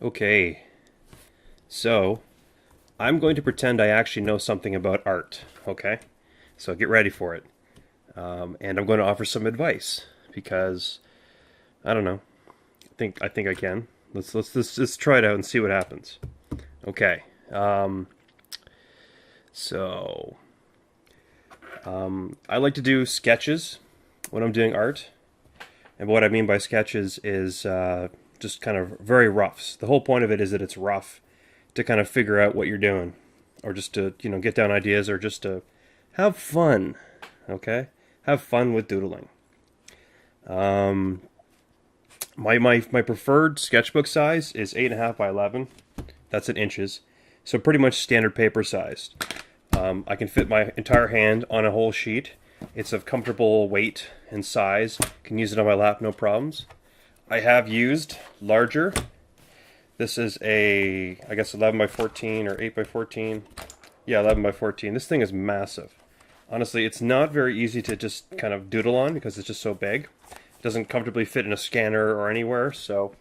Okay, so I'm going to pretend I actually know something about art, okay? So get ready for it. And I'm going to offer some advice because I don't know. I think I can. Let's try it out and see what happens. Okay. Um, so I like to do sketches when I'm doing art, and what I mean by sketches is just kind of very roughs. The whole point of it is that it's rough to kind of figure out what you're doing, or just to get down ideas, or just to have fun. Okay, have fun with doodling. Um, my preferred sketchbook size is 8.5 by 11. That's in inches, so pretty much standard paper sized. I can fit my entire hand on a whole sheet. It's of comfortable weight and size. Can use it on my lap, no problems. I have used larger. This is I guess 11 by 14 or 8 by 14. Yeah, 11 by 14. This thing is massive. Honestly, it's not very easy to just kind of doodle on because it's just so big. It doesn't comfortably fit in a scanner or anywhere, so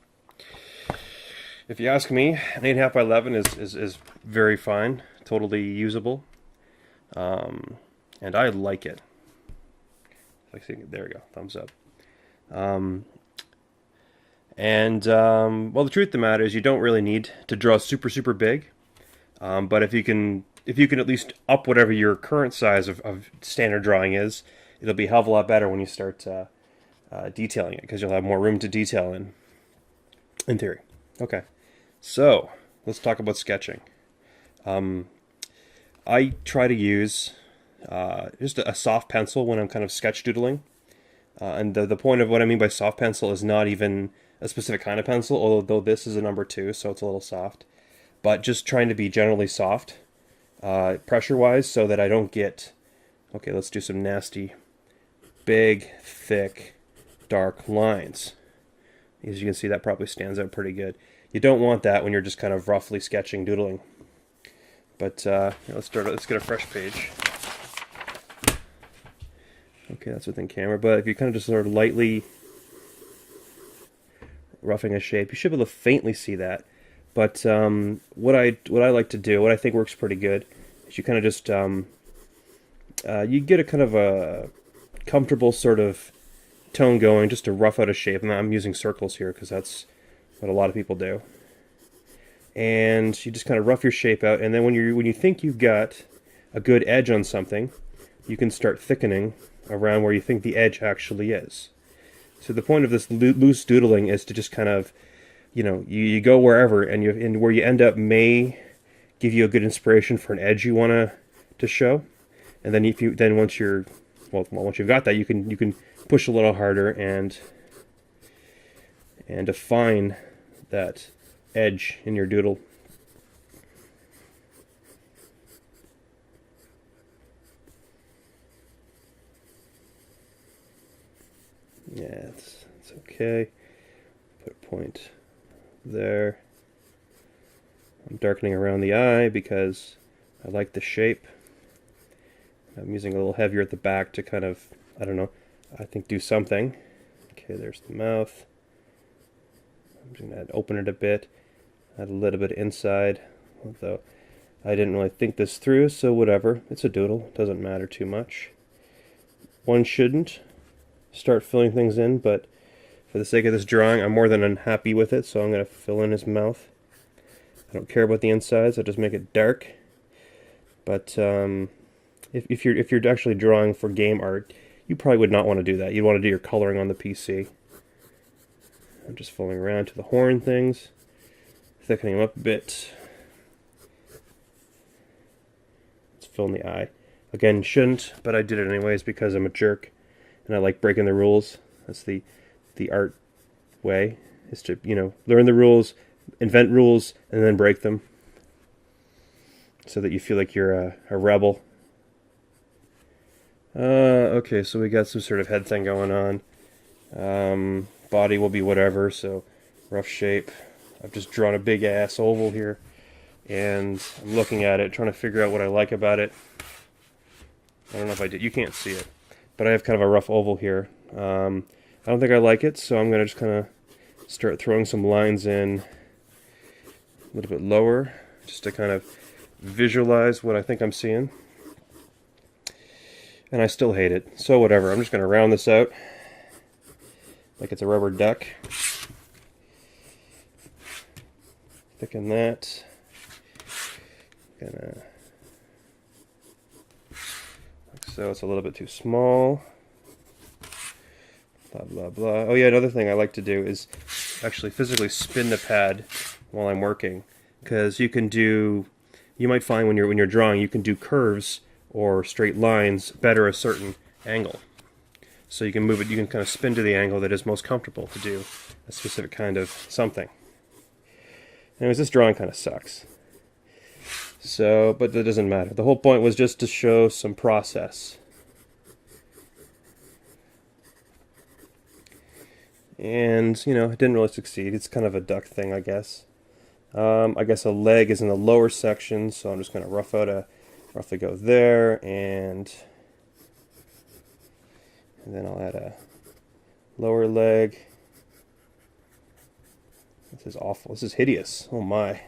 if you ask me, an 8.5 by 11 is very fine, totally usable, and I like it. There we go, thumbs up. Um, well, the truth of the matter is, you don't really need to draw super big, but if you can at least up whatever your current size of standard drawing is, it'll be a hell of a lot better when you start detailing it because you'll have more room to detail in theory. Okay. So, let's talk about sketching. I try to use just a soft pencil when I'm kind of sketch doodling. And the point of what I mean by soft pencil is not even a specific kind of pencil, although this is a number 2, so it's a little soft. But just trying to be generally soft, pressure-wise, so that I don't get... Okay, let's do some nasty, big, thick, dark lines. As you can see, that probably stands out pretty good. You don't want that when you're just kind of roughly sketching, doodling. But let's get a fresh page. Okay, that's within camera. But if you kind of just sort of lightly roughing a shape, you should be able to faintly see that. But what I like to do, what I think works pretty good, is you kind of just you get a kind of a comfortable sort of tone going, just to rough out a shape. And I'm using circles here because that's what a lot of people do. And you just kind of rough your shape out, and then when you think you've got a good edge on something, you can start thickening around where you think the edge actually is. So the point of this loose doodling is to just kind of, you go wherever, and where you end up may give you a good inspiration for an edge you want to show. And then once you've got that, you can push a little harder and define that edge in your doodle. Yeah, it's okay. Put a point there. I'm darkening around the eye because I like the shape. I'm using a little heavier at the back to kind of, I don't know, I think do something. Okay, there's the mouth. I'm just going to open it a bit, add a little bit inside, although I didn't really think this through, so whatever. It's a doodle, it doesn't matter too much. One shouldn't start filling things in, but for the sake of this drawing, I'm more than unhappy with it, so I'm going to fill in his mouth. I don't care about the insides, I'll just make it dark. But if you're actually drawing for game art, you probably would not want to do that. You'd want to do your coloring on the PC. I'm just filling around to the horn things, thickening them up a bit. Let's fill in the eye. Again, shouldn't, but I did it anyways because I'm a jerk and I like breaking the rules. That's the art way, is to, learn the rules, invent rules, and then break them so that you feel like you're a rebel. Okay, so we got some sort of head thing going on. Body will be whatever, so rough shape. I've just drawn a big ass oval here, and I'm looking at it, trying to figure out what I like about it. I don't know if I did. You can't see it, but I have kind of a rough oval here. I don't think I like it, so I'm going to just kind of start throwing some lines in a little bit lower, just to kind of visualize what I think I'm seeing. And I still hate it, so whatever. I'm just going to round this out like it's a rubber duck. Thicken that. Gonna, like so. It's a little bit too small. Blah blah blah. Oh yeah, another thing I like to do is actually physically spin the pad while I'm working, because you might find when you're drawing, you can do curves or straight lines better a certain angle. So you can move it, you can kind of spin to the angle that is most comfortable to do a specific kind of something. Anyways, this drawing kind of sucks. So, but that doesn't matter. The whole point was just to show some process. And, you know, it didn't really succeed. It's kind of a duck thing, I guess. I guess a leg is in the lower section, so I'm just going to roughly go there, and then I'll add a lower leg. This is awful. This is hideous. Oh my.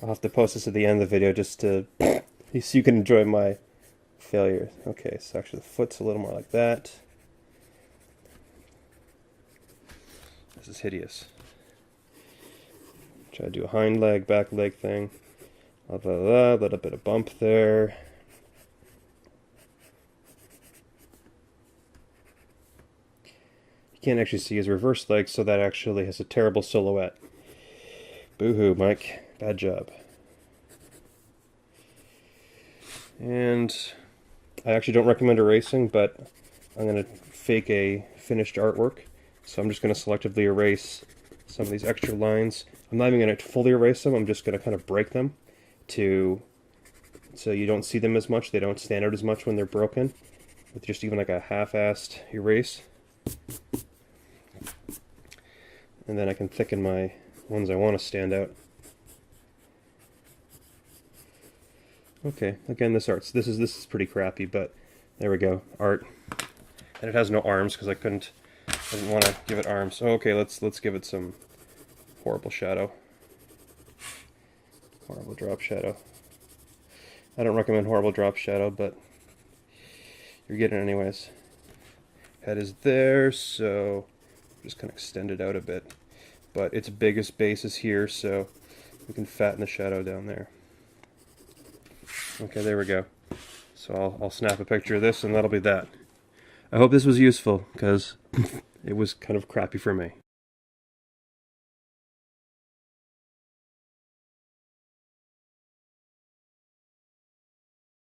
I'll have to post this at the end of the video just to so you can enjoy my failure. Okay, so actually the foot's a little more like that. This is hideous. Try to do a hind leg, back leg thing. Blah, blah, blah, little bit of bump there. You can't actually see his reverse leg, so that actually has a terrible silhouette. Boo-hoo, Mike. Bad job. And I actually don't recommend erasing, but I'm going to fake a finished artwork. So I'm just going to selectively erase some of these extra lines. I'm not even going to fully erase them. I'm just going to kind of break them so you don't see them as much. They don't stand out as much when they're broken. With just even like a half-assed erase. And then I can thicken my ones I want to stand out. Okay, again, this is pretty crappy, but there we go, art. And it has no arms because I didn't want to give it arms. Oh, okay, let's give it some horrible shadow. Horrible drop shadow. I don't recommend horrible drop shadow, but you're getting it anyways. Head is there, so I'm just kind of extend it out a bit. But its biggest base is here, so we can fatten the shadow down there. Okay, there we go. So I'll snap a picture of this, and that'll be that. I hope this was useful, because it was kind of crappy for me.